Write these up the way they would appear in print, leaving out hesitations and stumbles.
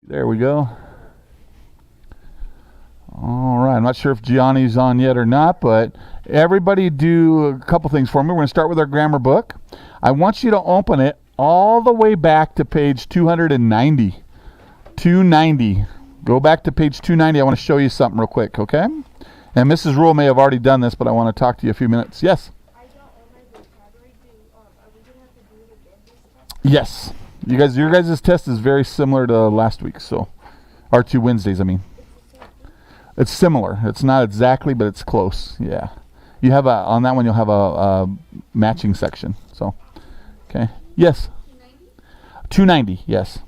There we go. All right, I'm not sure if Gianni's on yet or not, but everybody do a couple things for me. We're going to start with our grammar book. I want you to open it all the way back to page 290. 290. Go back to page 290. I want to show you something real quick, okay? And Mrs. Rule may have already done this, but I want to talk to you a few minutes. Yes? I don't own my vocabulary. Are we going to have to do it again this time? Yes. Your guys' test is very similar to last week's, so our 2 Wednesdays, I mean. It's similar. It's not exactly, but it's close. Yeah. You have on that one you'll have a matching section. So, okay. Yes. 290. Yes.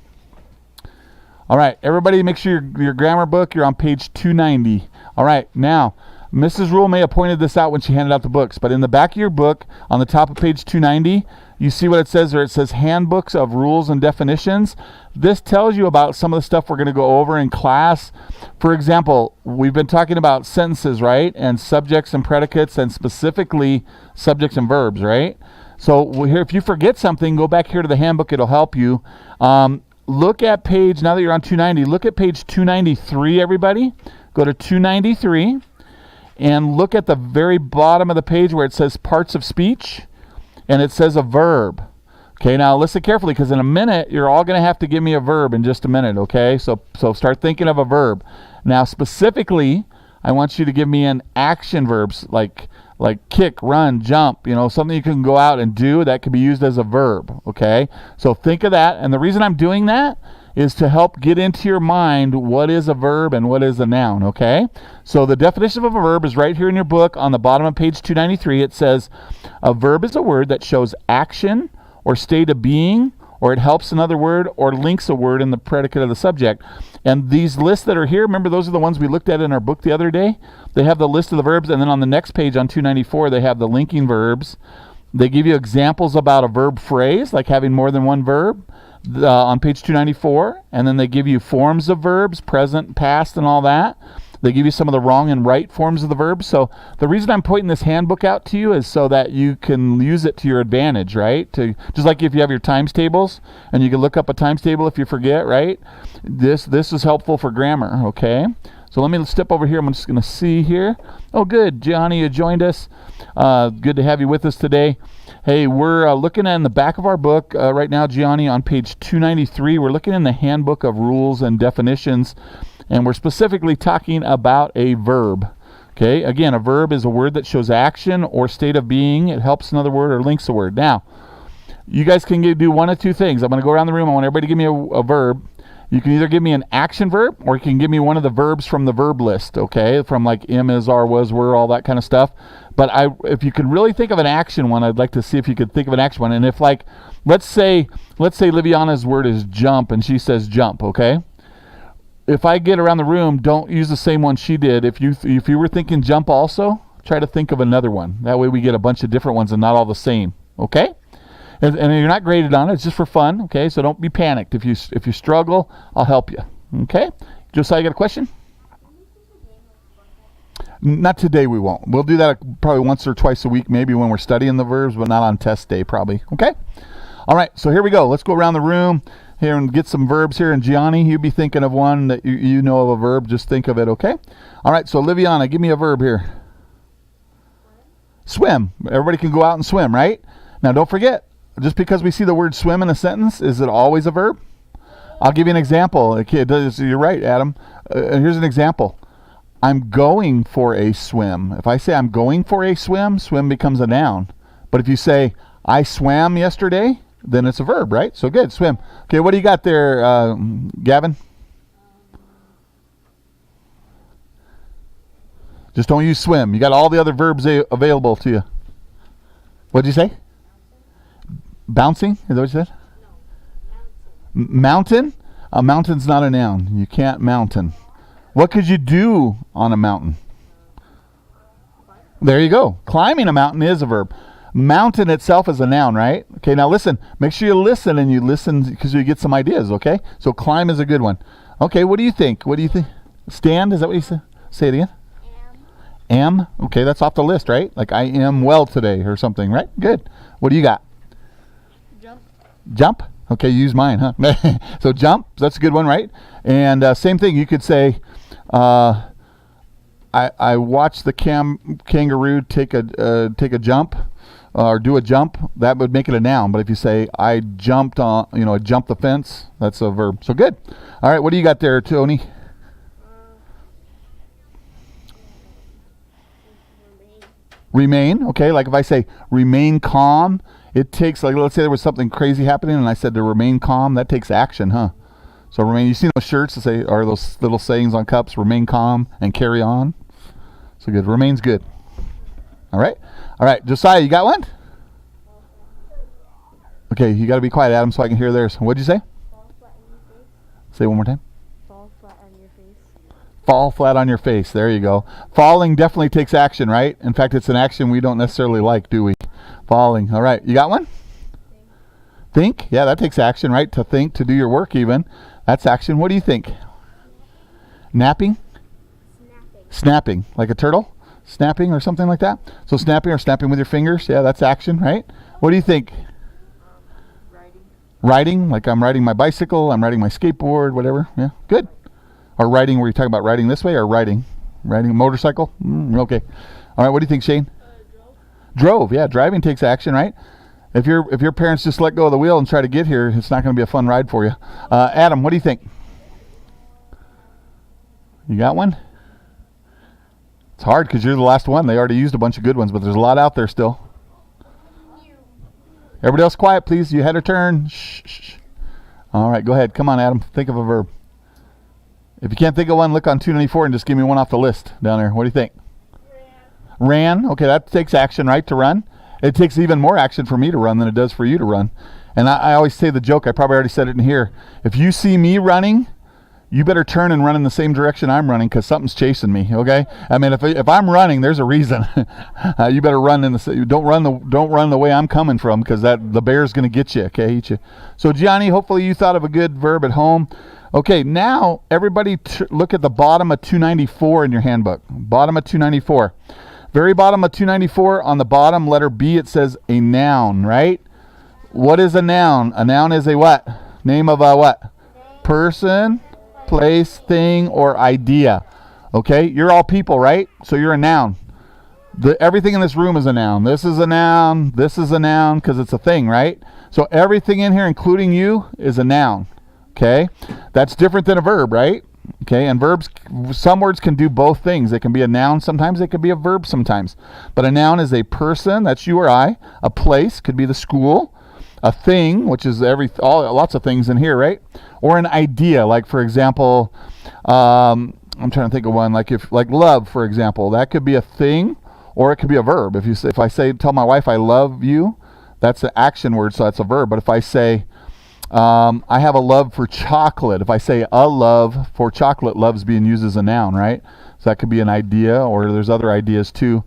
All right. Everybody, make sure your grammar book. You're on page 290. All right. Now, Mrs. Rule may have pointed this out when she handed out the books, but in the back of your book, on the top of page 290, you see what it says there? It says Handbooks of Rules and Definitions. This tells you about some of the stuff we're going to go over in class. For example, we've been talking about sentences, right? And subjects and predicates, and specifically subjects and verbs, right? So here, if you forget something, go back here to the handbook. It'll help you. Look at page, now that you're on 290, look at page 293, everybody. Go to 293 and look at the very bottom of the page where it says parts of speech. And it says a verb. Okay, now listen carefully, because in a minute, you're all going to have to give me a verb in just a minute, okay? So start thinking of a verb. Now, specifically, I want you to give me an action verbs, like kick, run, jump, something you can go out and do that could be used as a verb, okay? So think of that. And the reason I'm doing that is to help get into your mind what is a verb and what is a noun, okay? So the definition of a verb is right here in your book on the bottom of page 293. It says, a verb is a word that shows action or state of being, or it helps another word or links a word in the predicate of the subject. And these lists that are here, remember those are the ones we looked at in our book the other day? They have the list of the verbs, and then on the next page on 294, they have the linking verbs. They give you examples about a verb phrase, like having more than one verb. On page 294, and then they give you forms of verbs, present, past, and all that. They give you some of the wrong and right forms of the verbs. So the reason I'm pointing this handbook out to you is so that you can use it to your advantage, right? Just like if you have your times tables, and you can look up a times table if you forget, right? This is helpful for grammar, okay? So let me step over here. I'm just going to see here. Oh, good. Gianni, you joined us. Good to have you with us today. Hey, we're looking in the back of our book right now, Gianni, on page 293. We're looking in the Handbook of Rules and Definitions, and we're specifically talking about a verb. Okay, again, a verb is a word that shows action or state of being. It helps another word or links a word. Now, you guys can do one of two things. I'm going to go around the room. I want everybody to give me a verb. You can either give me an action verb, or you can give me one of the verbs from the verb list, okay? From like am, is, are, was, were, all that kind of stuff. But if you could really think of an action one, I'd like to see if you could think of an action one. And if let's say Liviana's word is jump, and she says jump, okay? If I get around the room, don't use the same one she did. If you were thinking jump also, try to think of another one. That way we get a bunch of different ones and not all the same, okay? And you're not graded on it. It's just for fun, okay? So don't be panicked. If you struggle, I'll help you, okay? Josiah, you got a question? Not today, we won't. We'll do that probably once or twice a week, maybe when we're studying the verbs, but not on test day probably, okay? All right, so here we go. Let's go around the room here and get some verbs here. And Gianni, you be thinking of one that you know of a verb. Just think of it, okay? All right, so Liviana, give me a verb here. Swim. Everybody can go out and swim, right? Now, don't forget, just because we see the word swim in a sentence, is it always a verb? I'll give you an example. Okay, you're right, Adam. Here's an example. I'm going for a swim. If I say I'm going for a swim, swim becomes a noun. But if you say I swam yesterday, then it's a verb, right? So good, swim. Okay, what do you got there, Gavin? Just don't use swim. You got all the other verbs available to you. What did you say? Bouncing? Is that what you said? No. Mountain? A mountain's not a noun. You can't mountain. What could you do on a mountain? There you go. Climbing a mountain is a verb. Mountain itself is a noun, right? Okay, now listen. Make sure you listen, and you listen because you get some ideas, okay? So climb is a good one. Okay, what do you think? What do you think? Stand? Is that what you said? Say it again. Am. Okay, that's off the list, right? Like I am well today or something, right? Good. What do you got? Jump. Jump? Okay, use mine, huh? So jump, that's a good one, right? And same thing, you could say, I watched the kangaroo take a jump, or do a jump. That would make it a noun. But if you say I jumped on, I jumped the fence, that's a verb. So good. All right, what do you got there, Tony? Remain. Okay, like if I say remain calm, it takes, like, let's say there was something crazy happening and I said to remain calm, that takes action, huh? So remain. You see those shirts that say, or those little sayings on cups, remain calm and carry on. So good. Remain's good. All right. Josiah, you got one? Okay, you got to be quiet, Adam, so I can hear theirs. What'd you say? Fall flat on your face. Say it one more time. Fall flat on your face. Fall flat on your face. There you go. Falling definitely takes action, right? In fact, it's an action we don't necessarily like, do we? Falling. All right. You got one? Think. Yeah, that takes action, right? To think, to do your work even. That's action. What do you think? Napping? Snapping. Like a turtle? Snapping or something like that? So snapping or snapping with your fingers. Yeah, that's action, right? What do you think? Riding. Like I'm riding my bicycle, I'm riding my skateboard, whatever. Yeah, good. Or riding, were you talking about riding this way or riding? Riding a motorcycle? Okay. All right, what do you think, Shane? Drove. Yeah, driving takes action, right? If your parents just let go of the wheel and try to get here, it's not going to be a fun ride for you. Adam, what do you think? You got one? It's hard because you're the last one. They already used a bunch of good ones, but there's a lot out there still. Everybody else quiet, please. You had a turn. Shh. All right, go ahead. Come on, Adam. Think of a verb. If you can't think of one, look on 294 and just give me one off the list down there. What do you think? Ran. Okay, that takes action, right, to run? It takes even more action for me to run than it does for you to run. And I always say the joke, I probably already said it in here. If you see me running, you better turn and run in the same direction I'm running because something's chasing me, okay? I mean, if I'm running, there's a reason. You better run don't run the way I'm coming from because the bear's going to get you, okay? Eat you. So, Gianni, hopefully you thought of a good verb at home. Okay, now everybody look at the bottom of 294 in your handbook. Bottom of 294. Very bottom of 294, on the bottom, letter B, it says a noun, right? What is a noun? A noun is a what? Name of a what? Person, place, thing, or idea. Okay, you're all people, right? So you're a noun. Everything in this room is a noun. This is a noun. This is a noun because it's a thing, right? So everything in here, including you, is a noun. Okay, that's different than a verb, right? Okay, and verbs, some words can do both things. They can be a noun sometimes, they could be a verb sometimes. But a noun is a person, that's you or I. A place, could be the school. A thing, which is lots of things in here, right? Or an idea, like for example, I'm trying to think of one, like love, for example, that could be a thing, or it could be a verb. If I tell my wife I love you, that's an action word, so that's a verb. But if I say I have a love for chocolate, if I say a love for chocolate, love's being used as a noun, right? So that could be an idea, or there's other ideas too.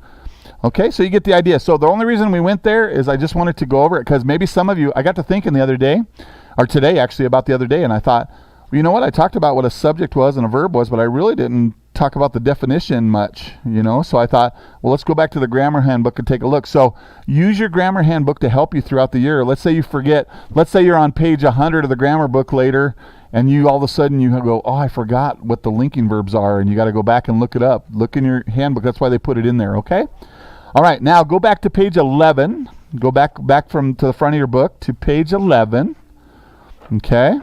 Okay, so you get the idea. So the only reason we went there is I just wanted to go over it because maybe some of you, I got to thinking the other day, or today actually, about the other day, and I thought, well, you know what? I talked about what a subject was and a verb was, but I really didn't talk about the definition much, So I thought, well, let's go back to the grammar handbook and take a look. So use your grammar handbook to help you throughout the year. Let's say you forget. Let's say you're on page 100 of the grammar book later, and you all of a sudden you go, oh, I forgot what the linking verbs are, and you got to go back and look it up. Look in your handbook. That's why they put it in there, okay? All right, now go back to page 11. Go back to the front of your book to page 11, okay?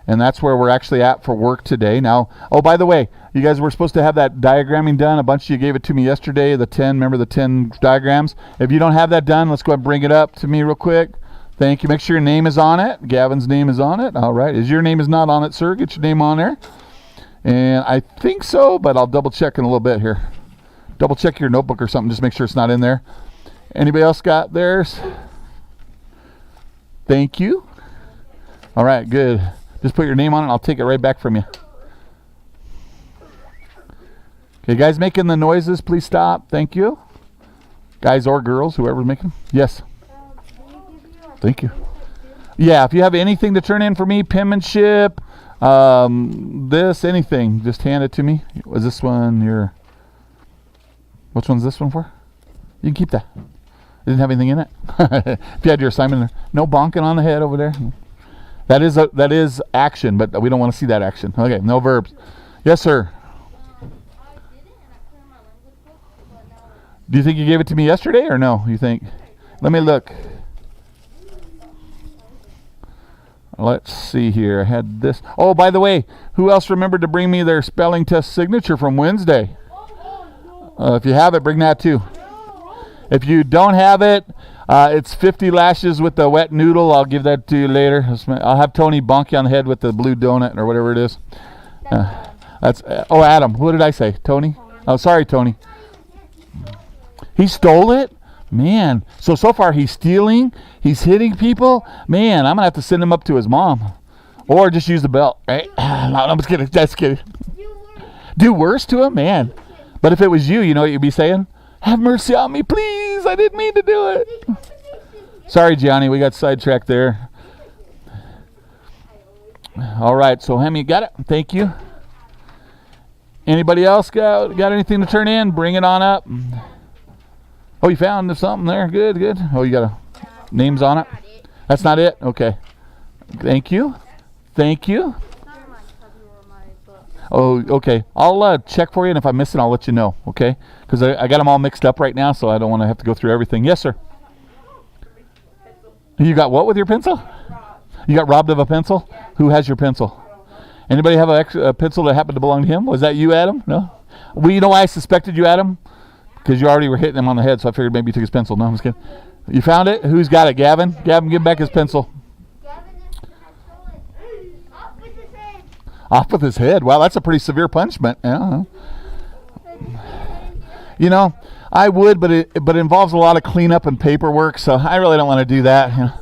And that's where we're actually at for work today. Now, oh, by the way, you guys were supposed to have that diagramming done. A bunch of you gave it to me yesterday, remember the 10 diagrams? If you don't have that done, let's go ahead and bring it up to me real quick. Thank you. Make sure your name is on it. Gavin's name is on it. All right. Your name is not on it, sir? Get your name on there. And I think so, but I'll double check in a little bit here. Double check your notebook or something. Just make sure it's not in there. Anybody else got theirs? Thank you. All right, good. Just put your name on it. I'll take it right back from you. Okay, guys making the noises, please stop. Thank you. Guys or girls, whoever's making them. Yes. Thank you. Yeah, if you have anything to turn in for me, penmanship, anything, just hand it to me. Was this one which one's this one for? You can keep that. It didn't have anything in it. If you had your assignment there. No bonking on the head over there. That is action, but we don't want to see that action. Okay, no verbs. Yes, sir. I did it and I put it in my language book, but now Do you think you gave it to me yesterday or no? You think? Let me look. Let's see here. I had this. Oh, by the way, who else remembered to bring me their spelling test signature from Wednesday? If you have it, bring that too. If you don't have it, it's 50 lashes with the wet noodle. I'll give that to you later. I'll have Tony bonk you on the head with the blue donut or whatever it is. Oh, Adam. What did I say? Tony? Oh, sorry, Tony. He stole it? Man. So far he's stealing. He's hitting people. Man, I'm going to have to send him up to his mom. Or just use the belt, right? No, I'm just kidding. Just kidding. Do worse to him? Man. But if it was you, you know what you'd be saying? Have mercy on me, please. I didn't mean to do it. Sorry, Johnny. We got sidetracked there. All right. So, Hemi, got it? Thank you. Anybody else got anything to turn in? Bring it on up. Oh, you found something there. Good, good. Oh, you got names on it? That's not it? Okay. Thank you. Thank you. Oh, okay. I'll check for you, and if I miss it, I'll let you know, okay? Because I got them all mixed up right now, so I don't want to have to go through everything. Yes, sir. You got what with your pencil? You got robbed of a pencil? Who has your pencil? Anybody have a pencil that happened to belong to him? Was that you, Adam? No? Well, you know why I suspected you, Adam? Because you already were hitting him on the head, so I figured maybe you took his pencil. No, I'm just kidding. You found it? Who's got it? Gavin? Gavin, give back his pencil. Off with his head. Wow, that's a pretty severe punishment. Yeah. You know, I would, but it involves a lot of cleanup and paperwork, so I really don't want to do that. You know.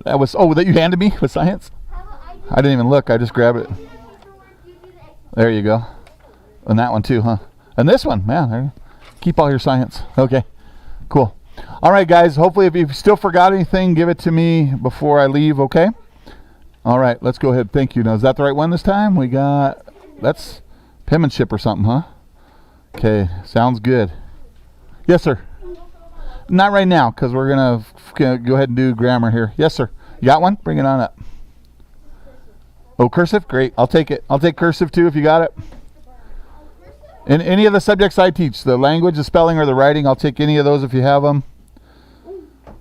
That was that you handed me with science? I didn't even look. I just grabbed it. There you go. And that one too, huh? And this one, man. Keep all your science. Okay, cool. All right, guys. Hopefully, if you've still forgot anything, give it to me before I leave. Okay. All right, let's go ahead. Thank you. Now, is that the right one this time? That's penmanship or something, huh? Okay, sounds good. Yes, sir. Not right now, because we're going to go ahead and do grammar here. Yes, sir. You got one? Bring it on up. Oh, cursive? Great. I'll take it. I'll take cursive, too, if you got it. In any of the subjects I teach, the language, the spelling, or the writing, I'll take any of those if you have them.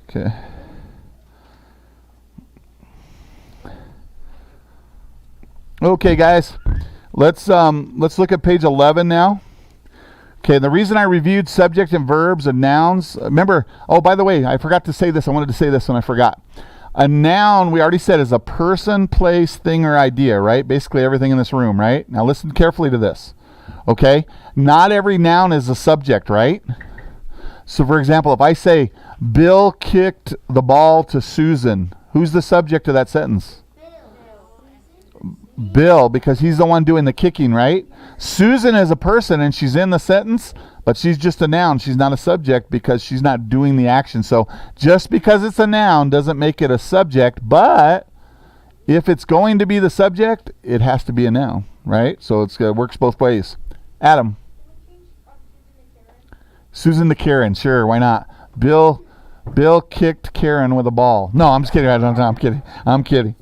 Okay. Okay, guys, let's look at page 11 now. Okay, the reason I reviewed subject and verbs and nouns, remember, oh, by the way, I forgot to say this. I wanted to say this and I forgot. A noun, we already said, is a person, place, thing, or idea, right? Basically everything in this room, right? Now listen carefully to this, okay? Not every noun is a subject, right? So, for example, if I say, Bill kicked the ball to Susan, who's the subject of that sentence? Bill, because he's the one doing the kicking, right? Susan is a person and she's in the sentence, but she's just a noun. She's not a subject because she's not doing the action. So just because it's a noun doesn't make it a subject, but if it's going to be the subject, it has to be a noun, right? So it works both ways. Adam. Susan the Karen, sure, why not? Bill kicked Karen with a ball. No, I'm just kidding. I'm kidding.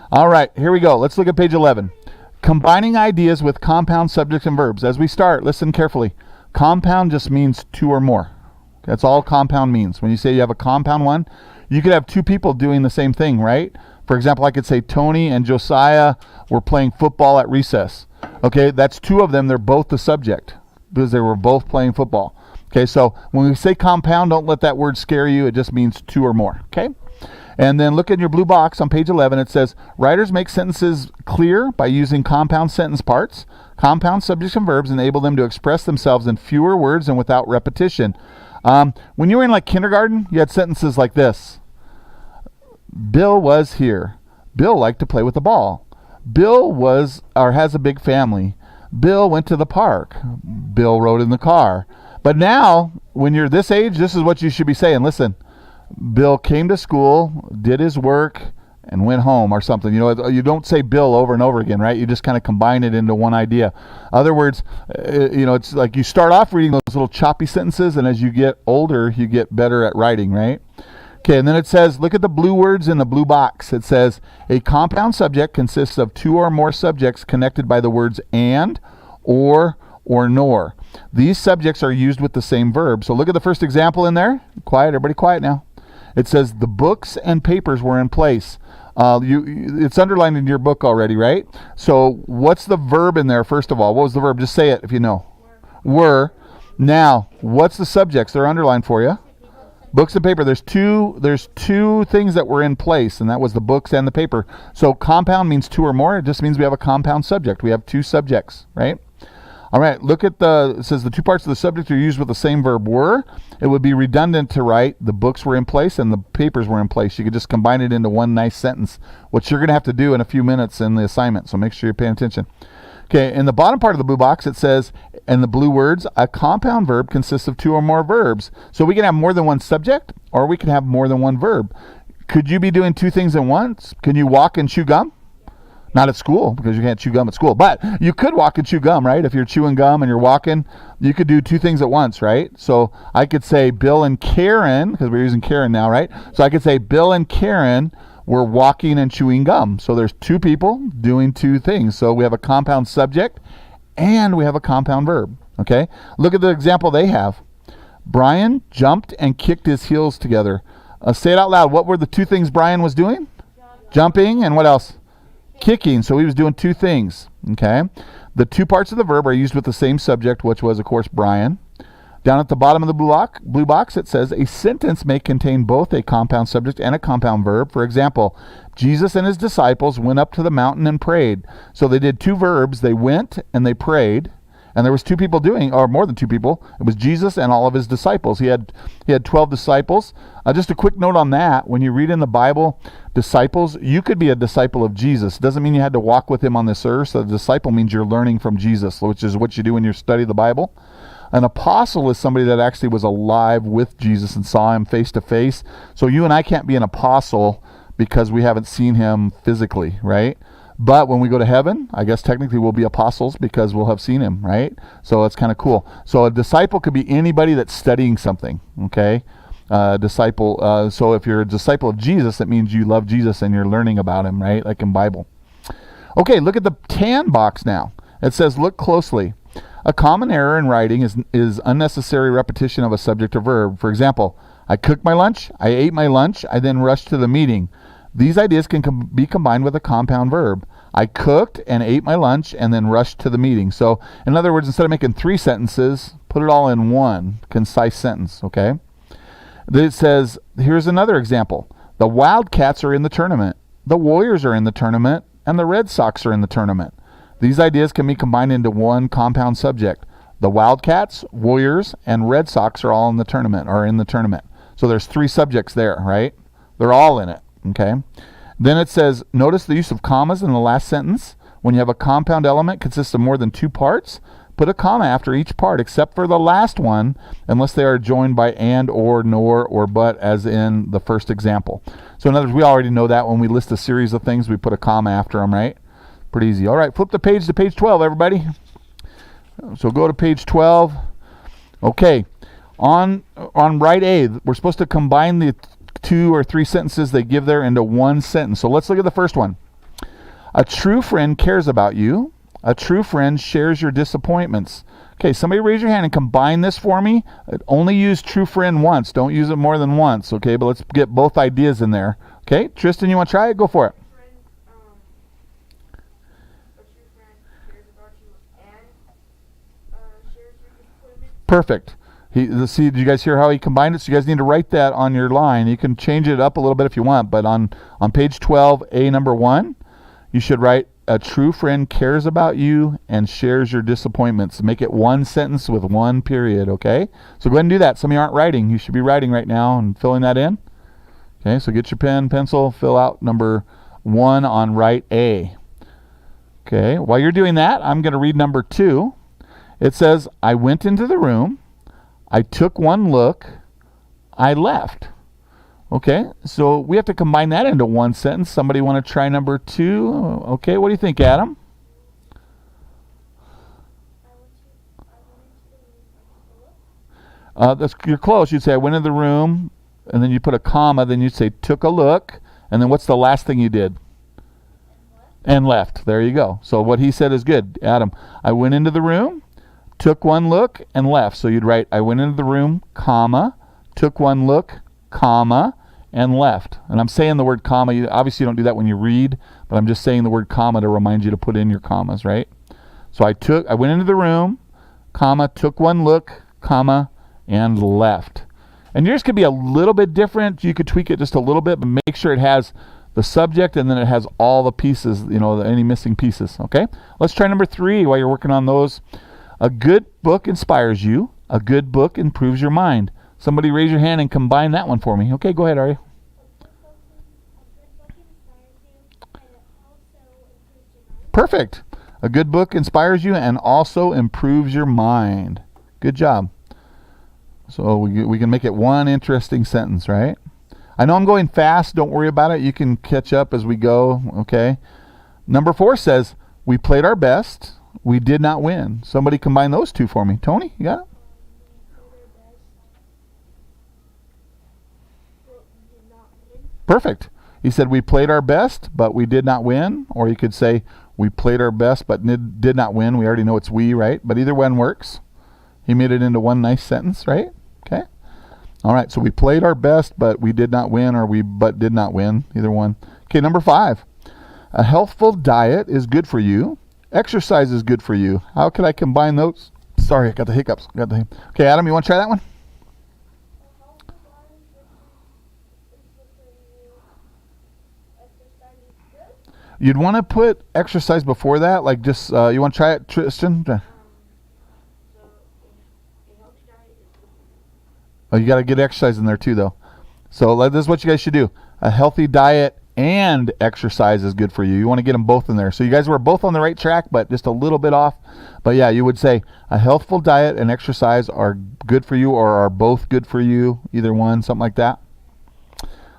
All right, here we go. Let's look at page 11. Combining ideas with compound subjects and verbs. As we start, listen carefully. Compound just means two or more. That's all compound means. When you say you have a compound one, you could have two people doing the same thing, right? For example, I could say Tony and Josiah were playing football at recess. Okay, that's two of them. They're both the subject because they were both playing football. Okay, so when we say compound, don't let that word scare you. It just means two or more, okay? And then look in your blue box on page 11. It says, writers make sentences clear by using compound sentence parts. Compound subjects and verbs enable them to express themselves in fewer words and without repetition. When you were in like kindergarten, you had sentences like this. Bill was here. Bill liked to play with the ball. Bill has a big family. Bill went to the park. Bill rode in the car. But now, when you're this age, this is what you should be saying. Listen. Bill came to school, did his work, and went home or something. You know, you don't say Bill over and over again, right? You just kind of combine it into one idea. Other words, it's like you start off reading those little choppy sentences, and as you get older, you get better at writing, right? Okay, and then it says, look at the blue words in the blue box. It says, a compound subject consists of two or more subjects connected by the words and, or nor. These subjects are used with the same verb. So look at the first example in there. Quiet, everybody quiet now. It says, the books and papers were in place. It's underlined in your book already, right? So what's the verb in there, first of all? What was the verb? Just say it if you know. Were. Now, what's the subjects? They're underlined for you. Books and paper. There's two things that were in place, and that was the books and the paper. So compound means two or more. It just means we have a compound subject. We have two subjects, right? All right, look at it says the two parts of the subject are used with the same verb were. It would be redundant to write the books were in place and the papers were in place. You could just combine it into one nice sentence, which you're going to have to do in a few minutes in the assignment, so make sure you're paying attention. Okay, in the bottom part of the blue box, it says, in the blue words, a compound verb consists of two or more verbs. So we can have more than one subject, or we can have more than one verb. Could you be doing two things at once? Can you walk and chew gum? Not at school, because you can't chew gum at school. But you could walk and chew gum, right? If you're chewing gum and you're walking, you could do two things at once, right? So I could say Bill and Karen, because we're using Karen now, right? So I could say Bill and Karen were walking and chewing gum. So there's two people doing two things. So we have a compound subject and we have a compound verb, okay? Look at the example they have. Brian jumped and kicked his heels together. Say it out loud. What were the two things Brian was doing? Jumping and what else? Kicking. So he was doing two things, okay? The two parts of the verb are used with the same subject, which was, of course, Brian. Down at the bottom of the blue box, it says, a sentence may contain both a compound subject and a compound verb. For example, Jesus and his disciples went up to the mountain and prayed. So they did two verbs. They went and they prayed. And there was two people doing, or more than two people. It was Jesus and all of his disciples. He had 12 disciples. Just a quick note on that. When you read in the Bible, disciples, you could be a disciple of Jesus. It doesn't mean you had to walk with him on this earth. So a disciple means you're learning from Jesus, which is what you do when you study the Bible. An apostle is somebody that actually was alive with Jesus and saw him face to face. So you and I can't be an apostle because we haven't seen him physically, right? But when we go to heaven, I guess technically we'll be apostles because we'll have seen him, right? So that's kind of cool. So a disciple could be anybody that's studying something, okay? Disciple. So if you're a disciple of Jesus, that means you love Jesus and you're learning about him, right? Like in Bible. Okay, look at the tan box now. It says, look closely. A common error in writing is unnecessary repetition of a subject or verb. For example, I cooked my lunch, I ate my lunch, I then rushed to the meeting. These ideas can be combined with a compound verb. I cooked and ate my lunch and then rushed to the meeting. So, in other words, instead of making three sentences, put it all in one concise sentence, okay? Then it says, here's another example. The Wildcats are in the tournament. The Warriors are in the tournament. And the Red Sox are in the tournament. These ideas can be combined into one compound subject. The Wildcats, Warriors, and Red Sox are all in the tournament, So there's three subjects there, right? They're all in it, okay? Then it says, notice the use of commas in the last sentence. When you have a compound element consists of more than two parts, put a comma after each part, except for the last one, unless they are joined by and, or, nor, or but, as in the first example. So in other words, we already know that when we list a series of things, we put a comma after them, right? Pretty easy. All right, flip the page to page 12, everybody. So go to page 12. Okay, on right A, we're supposed to combine the two or three sentences they give there into one sentence. So let's look at the first one. A true friend cares about you. A true friend shares your disappointments. Okay, somebody raise your hand and combine this for me. Only use true friend once. Don't use it more than once, okay? But let's get both ideas in there. Okay, Tristan, you want to try it? Go for it. Perfect. See, did you guys hear how he combined it? So you guys need to write that on your line. You can change it up a little bit if you want, but on page 12, A number 1, you should write, a true friend cares about you and shares your disappointments. Make it one sentence with one period, okay? So go ahead and do that. Some of you aren't writing. You should be writing right now and filling that in. Okay, so get your pen, pencil, fill out number 1 on right A. Okay, while you're doing that, I'm going to read number 2. It says, I went into the room, I took one look, I left. Okay, so we have to combine that into one sentence. Somebody want to try number 2? Okay, what do you think, Adam? You're close. You'd say, I went into the room, and then you put a comma, then you'd say took a look, and then what's the last thing you did? And left. There you go. So what he said is good. Adam, I went into the room, took one look, and left. So you'd write, I went into the room, comma, took one look, comma, and left. And I'm saying the word comma. Obviously, you don't do that when you read, but I'm just saying the word comma to remind you to put in your commas, right? So I went into the room, comma, took one look, comma, and left. And yours could be a little bit different. You could tweak it just a little bit, but make sure it has the subject and then it has all the pieces, any missing pieces, okay? Let's try number 3 while you're working on those. A good book inspires you. A good book improves your mind. Somebody raise your hand and combine that one for me. Okay, go ahead, Ari. Perfect. A good book inspires you and also improves your mind. Good job. So we can make it one interesting sentence, right? I know I'm going fast. Don't worry about it. You can catch up as we go, okay? Number 4 says, we played our best. We did not win. Somebody combine those two for me. Tony, you got it? Perfect. He said, we played our best, but we did not win. Or you could say, we played our best, but did not win. We already know it's we, right? But either one works. He made it into one nice sentence, right? Okay. All right, so we played our best, but we did not win, or but did not win. Either one. Okay, number 5. A healthful diet is good for you. Exercise is good for you. How could I combine those? Sorry, I got the hiccups. Okay, Adam, you want to try that one? You'd want to put exercise before that, like just, you want to try it, Tristan? Oh, you got to get exercise in there too, though. So this is what you guys should do. A healthy diet and exercise is good for you. You want to get them both in there. So you guys were both on the right track, but just a little bit off. But yeah, you would say a healthful diet and exercise are good for you, or are both good for you. Either one, something like that.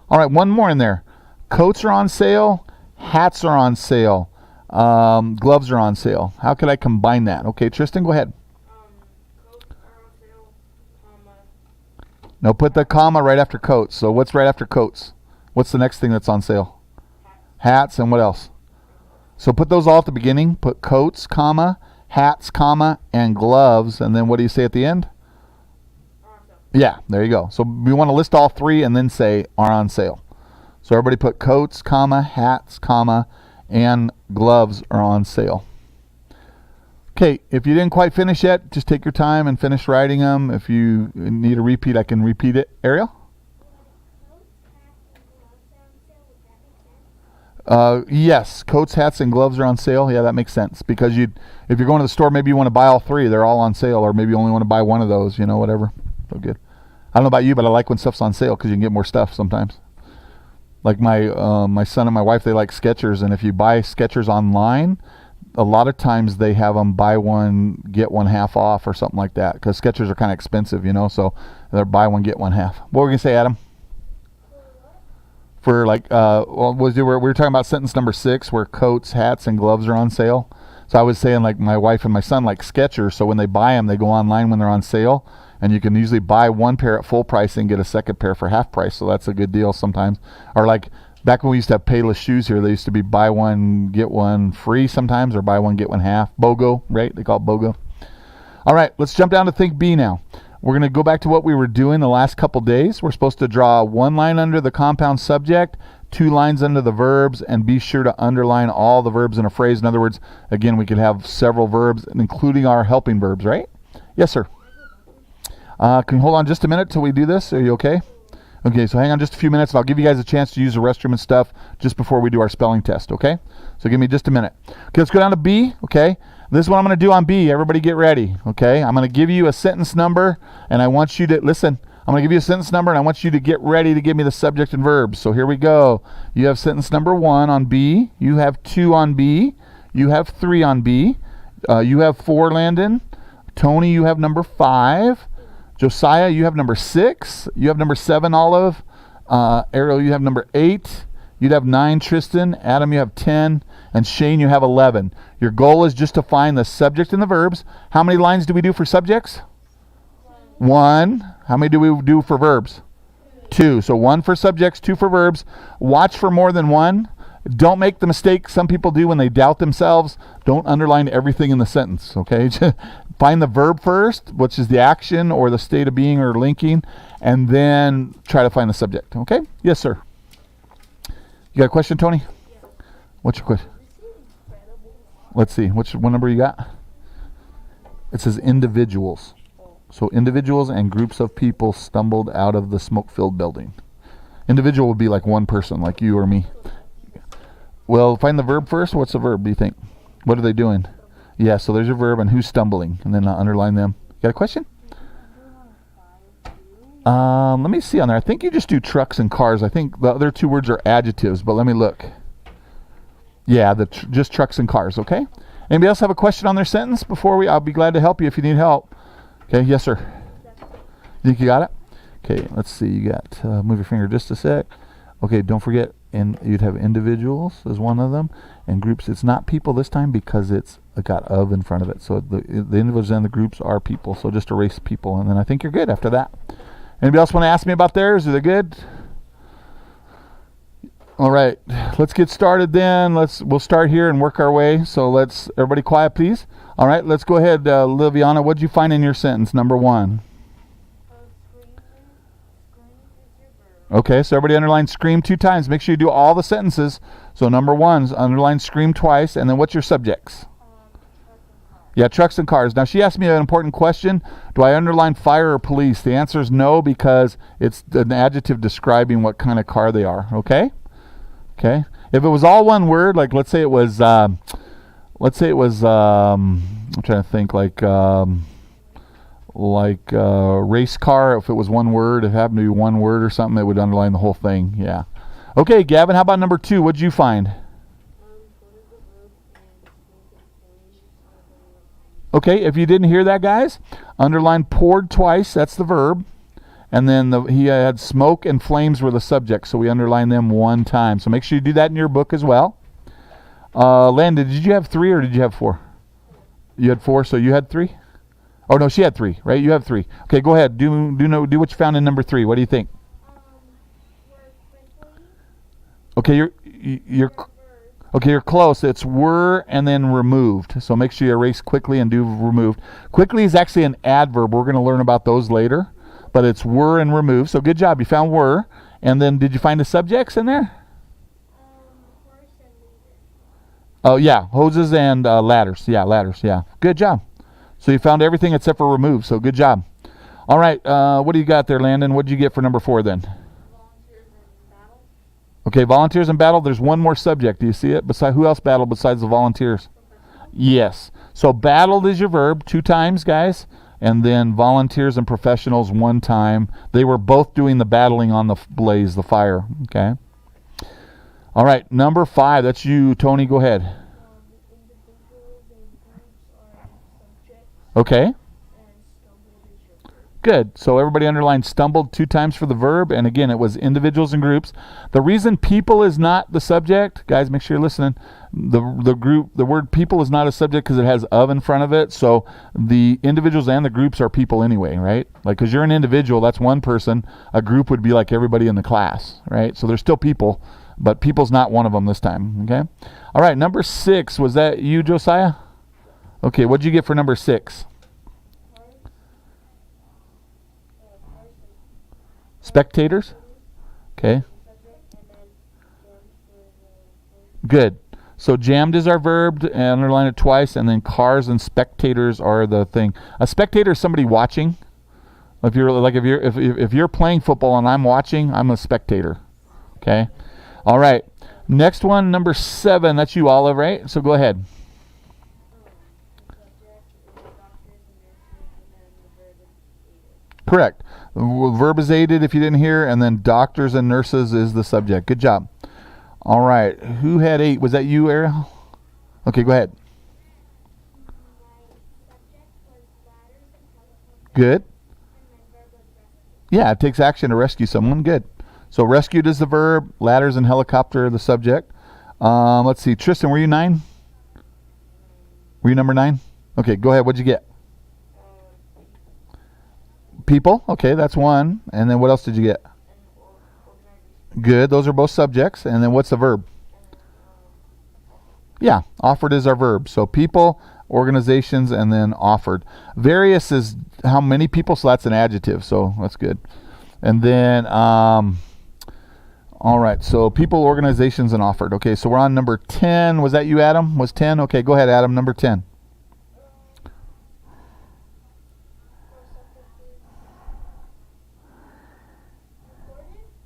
All right, one more in there. Coats are on sale. Hats are on sale. Gloves are on sale. How could I combine that? Okay, Tristan, go ahead. Coats are on sale, comma. No, put the comma right after coats. So what's right after coats? What's the next thing that's on sale? Hats, and what else? So put those all at the beginning. Put coats, comma, hats, comma, and gloves. And then what do you say at the end? Yeah, there you go. So we want to list all 3 and then say are on sale. So everybody put coats, comma, hats, comma, and gloves are on sale. Okay, if you didn't quite finish yet, just take your time and finish writing them. If you need a repeat, I can repeat it. Ariel? Yes, coats, hats, and gloves are on sale. Yeah, that makes sense. Because if you're going to the store, maybe you want to buy all 3. They're all on sale. Or maybe you only want to buy one of those, whatever. So good. I don't know about you, but I like when stuff's on sale because you can get more stuff sometimes. Like my son and my wife, they like Skechers, and if you buy Skechers online, a lot of times they have them buy one, get one half off or something like that, because Skechers are kind of expensive, so they're buy one, get one half. What were we going to say, Adam? For we were talking about sentence number 6, where coats, hats, and gloves are on sale. So I was saying, like, my wife and my son like Skechers, so when they buy them, they go online when they're on sale, and you can usually buy one pair at full price and get a second pair for half price, so that's a good deal sometimes. Or like back when we used to have Payless shoes here, they used to be buy one, get one free sometimes, or buy one, get one half. BOGO, right? They call it BOGO. All right, let's jump down to Think B now. We're going to go back to what we were doing the last couple days. We're supposed to draw 1 line under the compound subject, 2 lines under the verbs, and be sure to underline all the verbs in a phrase. In other words, again, we could have several verbs, including our helping verbs, right? Yes, sir. Can you hold on just a minute till we do this? Are you okay? Okay, so hang on just a few minutes, and I'll give you guys a chance to use the restroom and stuff just before we do our spelling test, okay? So give me just a minute. Okay, let's go down to B, okay? This is what I'm going to do on B. Everybody get ready, okay? I'm going to give you a sentence number, and I want you to, listen, I'm going to give you a sentence number, and I want you to get ready to give me the subject and verbs. So here we go. You have sentence number 1 on B. You have 2 on B. You have 3 on B. You have 4, Landon. Tony, you have number 5. Josiah, you have number 6. You have number 7, Olive. Ariel, you have number 8. You'd have 9, Tristan. Adam, you have 10. And Shane, you have 11. Your goal is just to find the subject and the verbs. How many lines do we do for subjects? 1. How many do we do for verbs? 2. So 1 for subjects, 2 for verbs. Watch for more than one. Don't make the mistake some people do when they doubt themselves. Don't underline everything in the sentence, okay? Find the verb first, which is the action or the state of being or linking, and then try to find the subject, okay? Yes, sir. You got a question, Tony? Yeah. What's your question? You see incredible. Let's see. What number you got? It says individuals. So individuals and groups of people stumbled out of the smoke-filled building. Individual would be like one person, like you or me. Well, find the verb first. What's the verb, do you think? What are they doing? Yeah, so there's your verb and who's stumbling. And then underline them. You got a question? Let me see on there. I think you just do trucks and cars. I think the other 2 words are adjectives, but let me look. Yeah, just trucks and cars, okay? Anybody else have a question on their sentence before I'll be glad to help you if you need help. Okay, yes, sir. You think you got it? Okay, let's see. You got, move your finger just a sec. Okay, don't forget, and you'd have individuals as one of them, and groups. It's not people this time because it's got of in front of it. So the individuals and the groups are people. So just erase people, and then I think you're good after that. Anybody else want to ask me about theirs? Are they good? All right, let's get started then. We'll start here and work our way. So everybody quiet, please. All right, let's go ahead. Liviana, what did you find in your sentence, number 1? Scream is your verb. Okay, so everybody underline scream 2 times. Make sure you do all the sentences. So number 1's underline scream twice, and then what's your subjects? Truck and car. Yeah, trucks and cars. Now she asked me an important question. Do I underline fire or police? The answer is no, because it's an adjective describing what kind of car they are. Okay? Okay. If it was all one word, like let's say it was I'm trying to think like race car. If it was one word, if it happened to be one word or something, it would underline the whole thing. Yeah. Okay, Gavin, how about number 2? What'd you find? Okay, if you didn't hear that, guys, underline poured twice. That's the verb. And then he had smoke and flames were the subject, so we underline them 1 time. So make sure you do that in your book as well. Landon, did you have 3 or did you have 4? You had 4, so you had 3? Oh, no, she had 3, right? You have 3. Okay, go ahead. Do what you found in number 3. What do you think? Okay, you're close. It's were and then removed. So make sure you erase quickly and do removed. Quickly is actually an adverb. We're going to learn about those later. But it's were and removed. So good job. You found were. And then did you find the subjects in there? Horse and leader. Oh, yeah. Hoses and ladders. Yeah, ladders. Yeah. Good job. So you found everything except for remove. So good job. All right. What do you got there, Landon? What did you get for number 4 then? Volunteers in battle. Okay, volunteers in battle. There's one more subject. Do you see it? Who else battled besides the volunteers? Yes. So battled is your verb 2 times, guys. And then volunteers and professionals 1 time. They were both doing the battling on the blaze, the fire. Okay. All right, number 5. That's you, Tony. Go ahead. Individuals and groups are subjects. Okay. And stumbled is your verb. Good. So everybody underlined stumbled 2 times for the verb. And again, it was individuals and groups. The reason people is not the subject, guys, make sure you're listening. The word people is not a subject because it has of in front of it. So the individuals and the groups are people anyway, right? Like, because you're an individual, that's one person. A group would be like everybody in the class, right? So there's still people, but people's not one of them this time, okay? All right, number 6. Was that you, Josiah? Okay, what'd you get for number 6? Spectators? Okay. Good. So jammed is our verb, and underline it twice, and then cars and spectators are the thing. A spectator is somebody watching. If you're playing football and I'm watching, I'm a spectator. Okay. All right. Next one, number 7. That's you, Olive, right? So go ahead. Correct. The verb is aided if you didn't hear, and then doctors and nurses is the subject. Good job. All right. Who had 8? Was that you, Ariel? Okay, go ahead. Good. Yeah, it takes action to rescue someone. Good. So rescued is the verb. Ladders and helicopter are the subject. Let's see. Tristan, were you 9? Were you number 9? Okay, go ahead. What'd you get? People. Okay, that's 1. And then what else did you get? Good. Those are both subjects. And then what's the verb? Yeah, offered is our verb. So people, organizations, and then offered. Various is how many people, so that's an adjective. So that's good. And then, all right, so people, organizations, and offered. Okay, so we're on number 10. Was that you, Adam? Was 10? Okay, go ahead, Adam, number 10.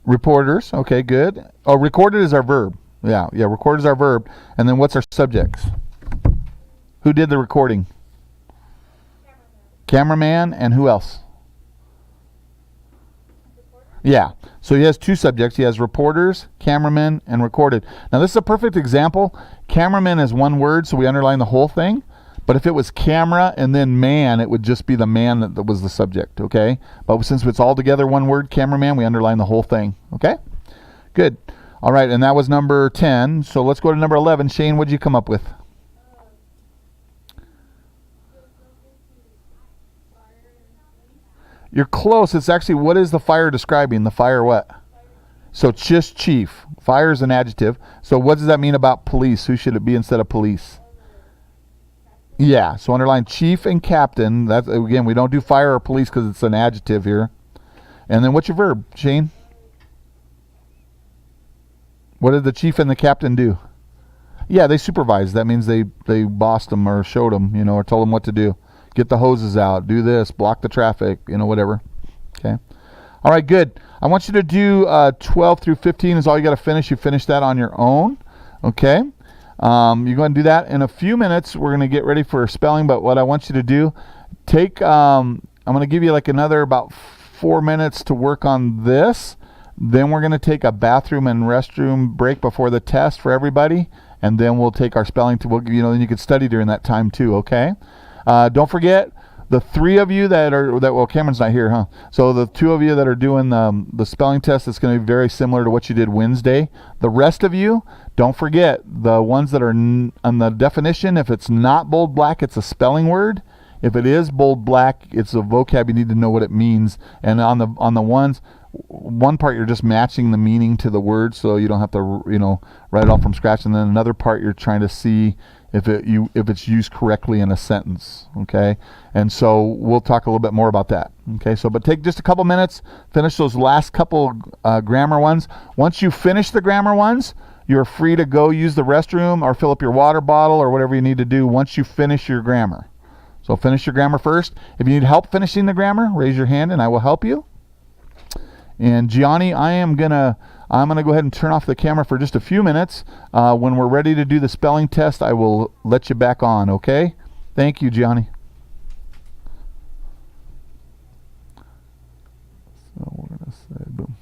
Reporters. Okay, good. Oh, recorded is our verb. Yeah, recorded is our verb. And then what's our subjects? Who did the recording? Cameraman, and who else? Yeah. So he has two subjects. He has reporters, cameramen, and recorded. Now this is a perfect example. Cameraman is one word, so we underline the whole thing. But if it was camera and then man, it would just be the man that was the subject, okay? But since it's all together one word, cameraman, we underline the whole thing, okay? Good. All right, and that was number 10. So let's go to number 11. Shane, what did you come up with? You're close. It's actually, what is the fire describing? The fire what? So just chief. Fire is an adjective. So what does that mean about police? Who should it be instead of police? Yeah, so underline chief and captain. That's, again, we don't do fire or police because it's an adjective here. And then what's your verb, Shane? What did the chief and the captain do? Yeah, they supervised. That means they bossed them or showed them, or told them what to do. Get the hoses out, do this, block the traffic, whatever. Okay. All right, good. I want you to do 12 through 15 is all you got to finish. You finish that on your own. Okay. You're going to do that in a few minutes. We're going to get ready for spelling, but what I want you to do, I'm going to give you like another about 4 minutes to work on this. Then we're going to take a bathroom and restroom break before the test for everybody, and then we'll take our spelling then you can study during that time too, okay? Don't forget, the three of you well, Cameron's not here, huh? So the two of you that are doing the spelling test, it's going to be very similar to what you did Wednesday. The rest of you, don't forget, the ones that are on the definition, if it's not bold black, it's a spelling word. If it is bold black, it's a vocab. You need to know what it means. And on the one part you're just matching the meaning to the word, so you don't have to write it off from scratch. And then another part you're trying to see if it's used correctly in a sentence. Okay, and so we'll talk a little bit more about that. Okay, so but take just a couple minutes, finish those last couple grammar ones. Once you finish the grammar ones, you're free to go use the restroom or fill up your water bottle or whatever you need to do once you finish your grammar. So finish your grammar first. If you need help finishing the grammar, raise your hand and I will help you. And Gianni, I'm gonna go ahead and turn off the camera for just a few minutes. When we're ready to do the spelling test, I will let you back on, okay? Thank you, Gianni. So we're gonna say boom.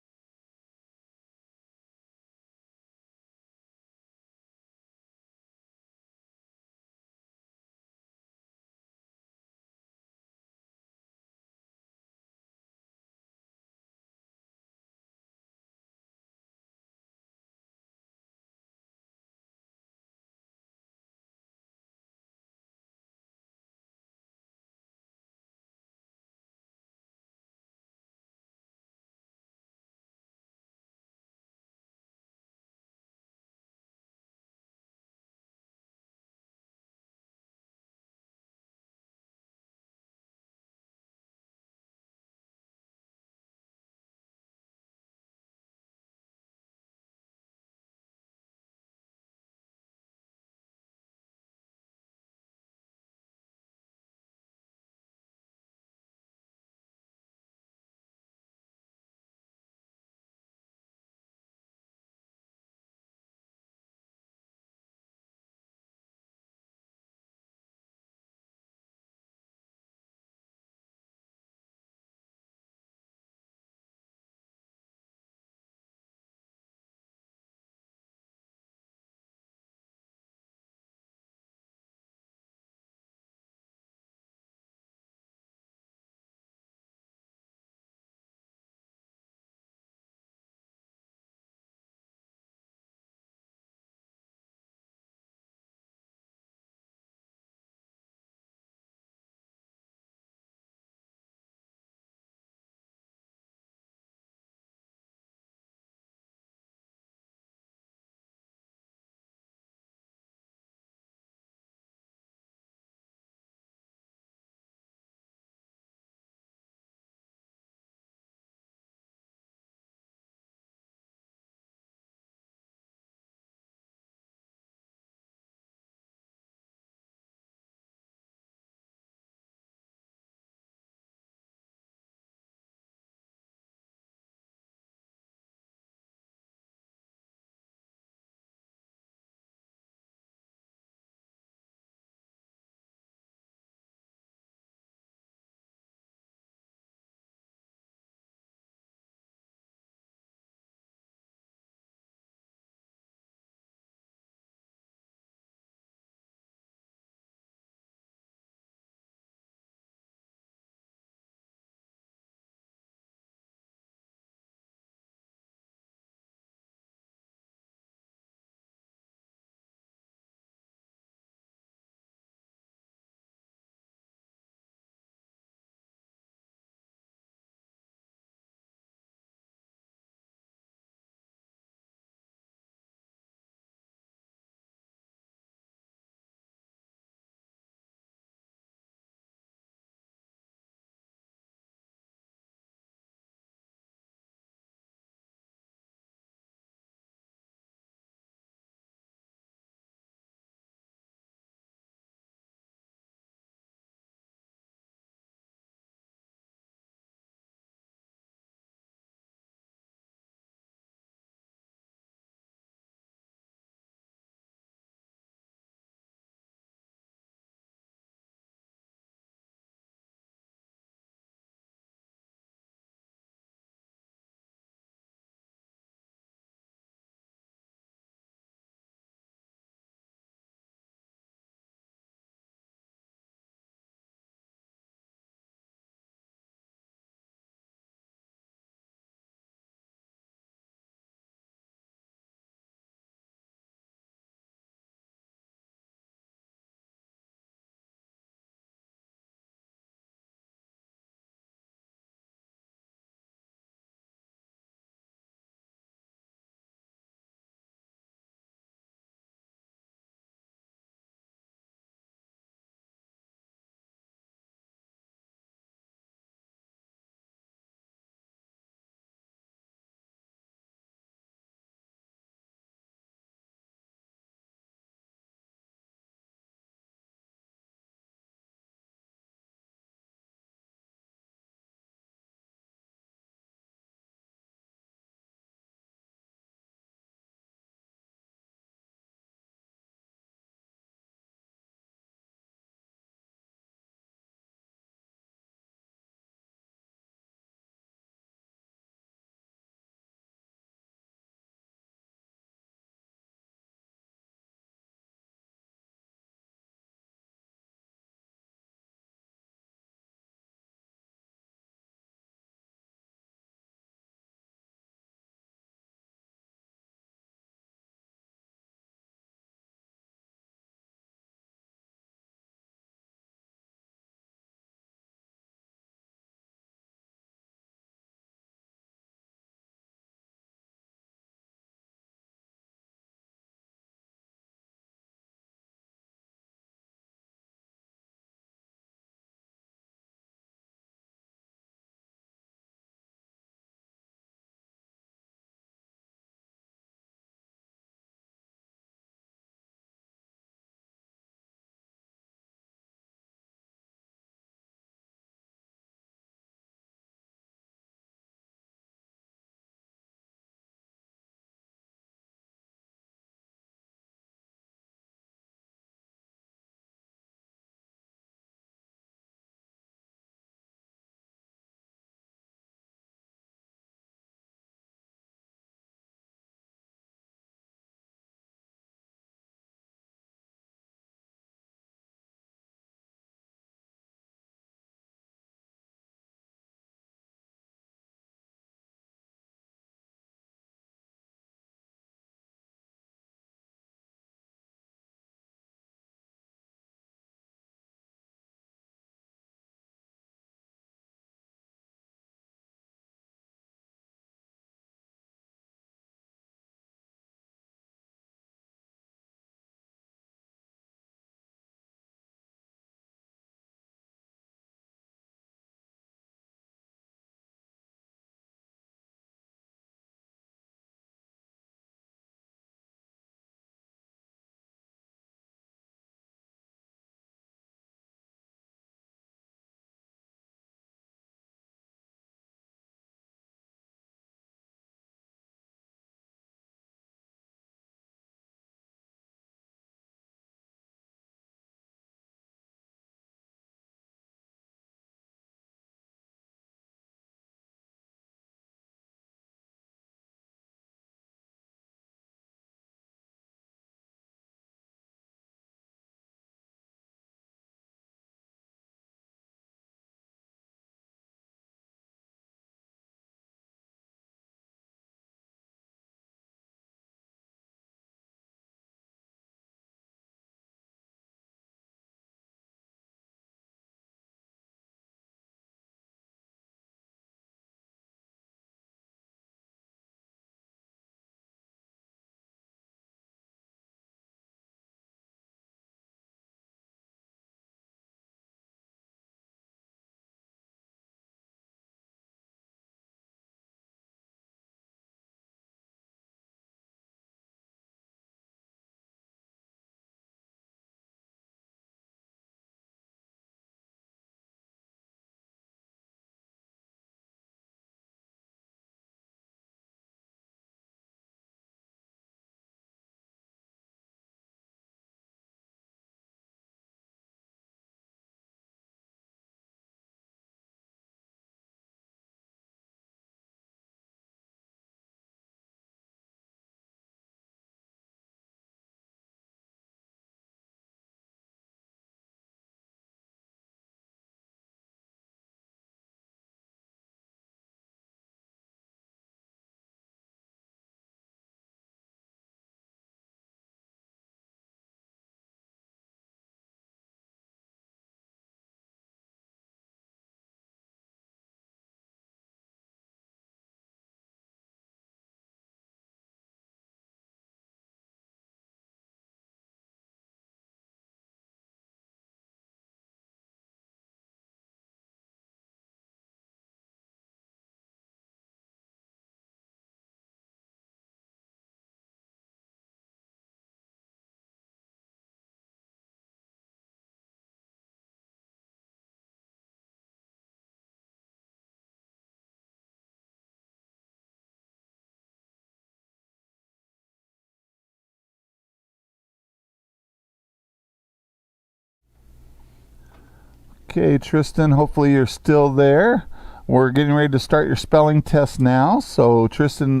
Okay, Tristan, hopefully you're still there. We're getting ready to start your spelling test now. So Tristan,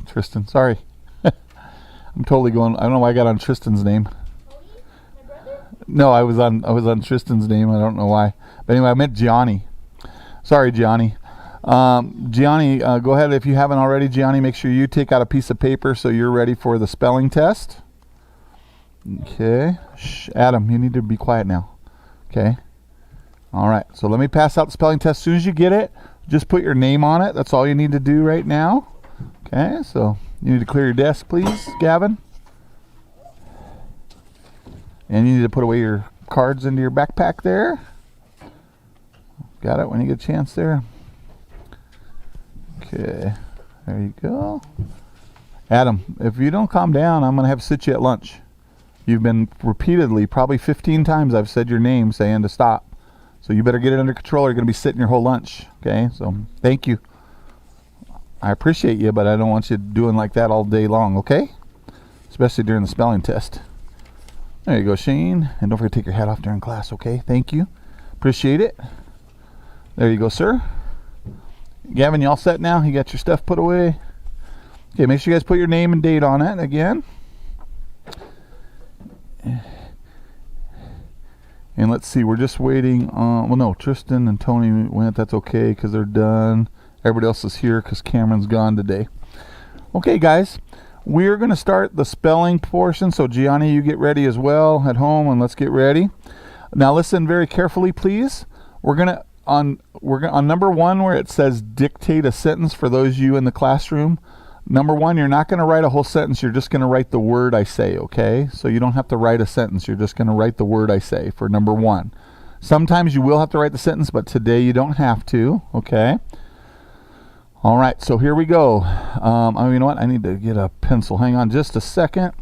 Tristan, sorry. I'm totally going, I don't know why I got on Tristan's name. Tony? My brother? No, I was on Tristan's name. I don't know why. But anyway, I meant Gianni. Sorry, Gianni. Gianni, go ahead. If you haven't already, Gianni, make sure you take out a piece of paper so you're ready for the spelling test. Okay. Shh, Adam, you need to be quiet now. Okay. All right. So let me pass out the spelling test. As soon as you get it, just put your name on it. That's all you need to do right now. Okay. So you need to clear your desk, please, Gavin. And you need to put away your cards into your backpack there. Got it when you get a chance there. Okay. There you go. Adam, if you don't calm down, I'm going to have to sit you at lunch. You've been repeatedly, probably 15 times I've said your name saying to stop. So you better get it under control or you're going to be sitting your whole lunch. Okay? So thank you. I appreciate you, but I don't want you doing like that all day long, okay? Especially during the spelling test. There you go, Shane. And don't forget to take your hat off during class, okay? Thank you. Appreciate it. There you go, sir. Gavin, you all set now? You got your stuff put away? Okay, make sure you guys put your name and date on it again. And let's see, we're just waiting on, well, no, Tristan and Tony went. That's okay because they're done. Everybody else is here because Cameron's gone today. Okay, guys, we're going to start the spelling portion. So, Gianni, you get ready as well at home, and let's get ready. Now, listen very carefully, please. We're going to, on number 1 where it says dictate a sentence for those of you in the classroom. Number 1, you're not going to write a whole sentence. You're just going to write the word I say, okay? So you don't have to write a sentence. You're just going to write the word I say for number 1. Sometimes you will have to write the sentence, but today you don't have to, okay? All right, so here we go. You know what? I need to get a pencil. Hang on just a second.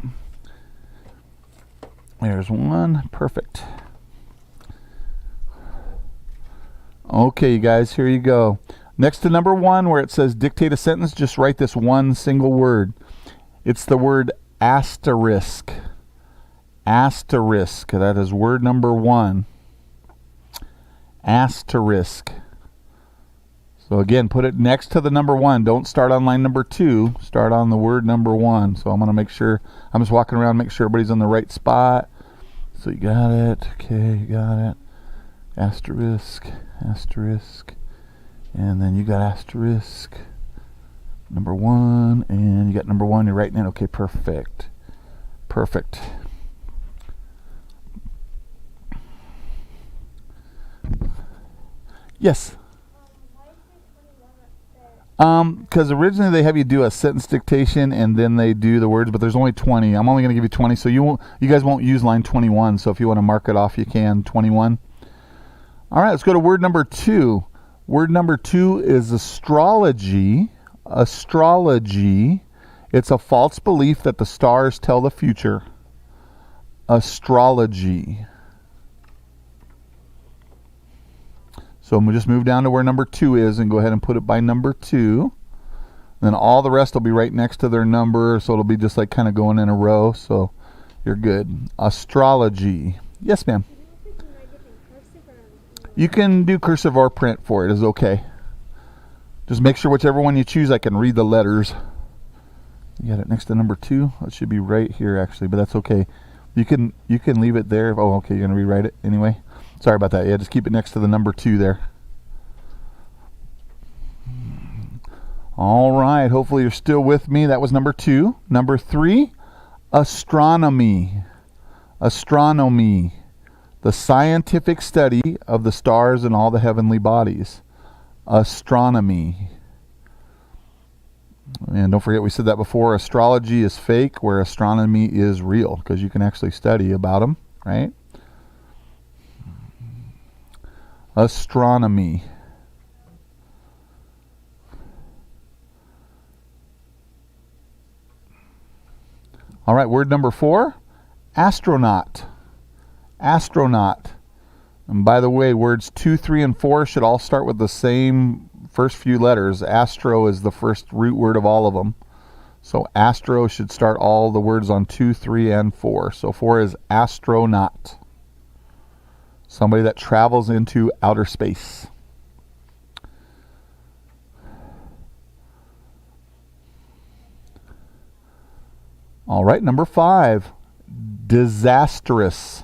There's one. Perfect. Okay, you guys, here you go. Next to number 1 where it says dictate a sentence, just write this one single word. It's the word asterisk. Asterisk. That is word number 1. Asterisk. So again, put it next to the number 1. Don't start on line number 2. Start on the word number 1. So I'm going to make sure, I'm just walking around, make sure everybody's in the right spot. So you got it. Okay, you got it. Asterisk. Asterisk. And then you got asterisk, number 1, and you got number 1, you're writing it. Okay, perfect. Perfect. Yes? Why is there 21 up there? Because originally they have you do a sentence dictation and then they do the words, but there's only 20. I'm only going to give you 20, so you guys won't use line 21, so if you want to mark it off, you can, 21. All right, let's go to word number 2. Word number 2 is astrology. Astrology. It's a false belief that the stars tell the future. Astrology. So we'll just move down to where number 2 is and go ahead and put it by number 2. Then all the rest will be right next to their number, so it'll be just like kind of going in a row. So you're good. Astrology. Yes, ma'am. You can do cursive or print for it. It's okay. Just make sure whichever one you choose, I can read the letters. You got it next to number 2. It should be right here actually, but that's okay. You can leave it there. Oh, okay. You're gonna rewrite it anyway. Sorry about that. Yeah, just keep it next to the number 2 there. All right. Hopefully you're still with me. That was number 2. Number 3, astronomy. Astronomy. The scientific study of the stars and all the heavenly bodies. Astronomy. And don't forget we said that before. Astrology is fake where astronomy is real because you can actually study about them, right? Astronomy. All right, word number 4, astronaut. Astronaut. And by the way, words 2, 3, and 4 should all start with the same first few letters. Astro is the first root word of all of them. So astro should start all the words on 2, 3, and 4. So 4 is astronaut. Somebody that travels into outer space. All right, number 5. Disastrous.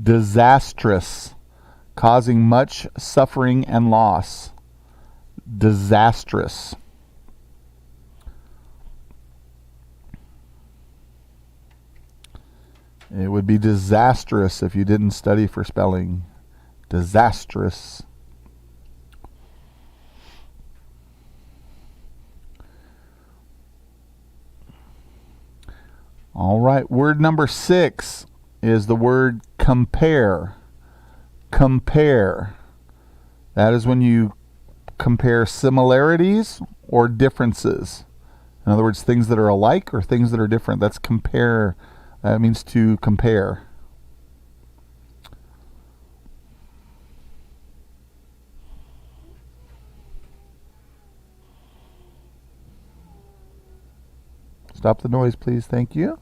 Disastrous. Causing much suffering and loss. Disastrous. It would be disastrous if you didn't study for spelling. Disastrous. All right, word number 6 is the word compare. Compare. That is when you compare similarities or differences. In other words, things that are alike or things that are different. That's compare. That means to compare. Stop the noise, please. Thank you.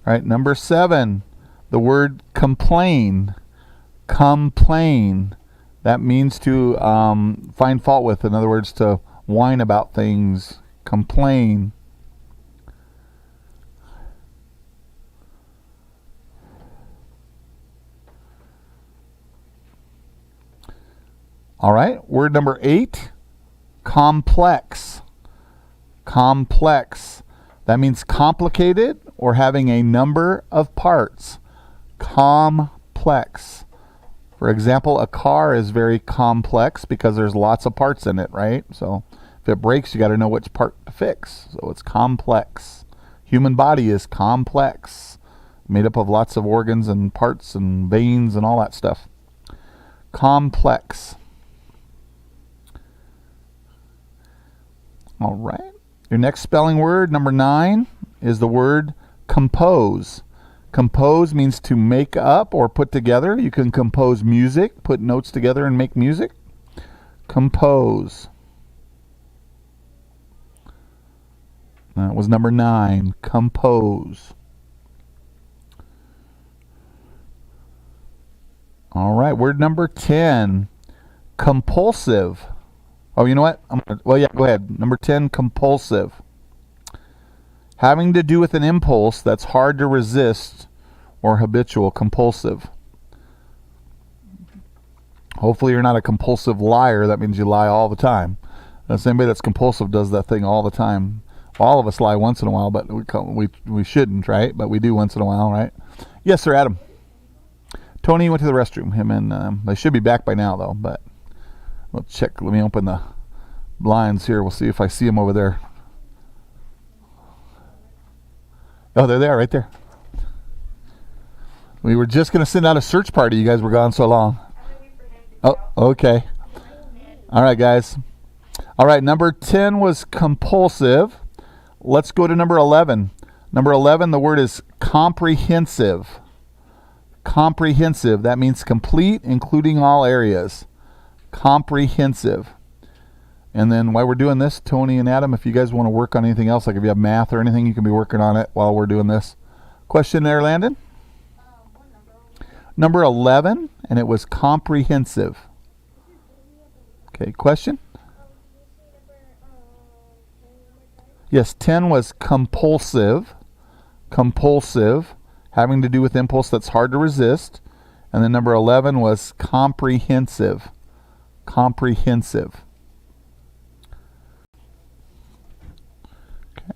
All right, number 7, the word complain. Complain. That means to find fault with. In other words, to whine about things. Complain. All right, word number 8, complex. Complex. That means complicated or having a number of parts. Complex. For example, a car is very complex because there's lots of parts in it, right? So if it breaks, you got to know which part to fix. So it's complex. Human body is complex, made up of lots of organs and parts and veins and all that stuff. Complex. All right. Your next spelling word, number 9, is the word compose. Compose means to make up or put together. You can compose music, put notes together and make music. Compose. That was number 9, compose. All right, word number 10, compulsive. Oh, you know what? Well, yeah, go ahead. Number 10, compulsive. Having to do with an impulse that's hard to resist or habitual. Compulsive. Hopefully you're not a compulsive liar. That means you lie all the time. That's anybody that's compulsive does that thing all the time. All of us lie once in a while, but we shouldn't, right? But we do once in a while, right? Yes, sir, Adam. Tony went to the restroom. Him and they should be back by now, though. But we'll check. Let me open the blinds here. We'll see if I see him over there. Oh, they're there, right there. We were just going to send out a search party. You guys were gone so long. Oh, okay. All right, guys. All right, number 10 was compulsive. Let's go to number 11. Number 11, the word is comprehensive. Comprehensive. That means complete, including all areas. Comprehensive. And then while we're doing this, Tony and Adam, if you guys want to work on anything else, like if you have math or anything, you can be working on it while we're doing this. Question there, Landon? Number 11, and it was comprehensive. Okay, question? Yes, 10 was compulsive. Compulsive, having to do with impulse that's hard to resist. And then number 11 was comprehensive. Comprehensive. Okay.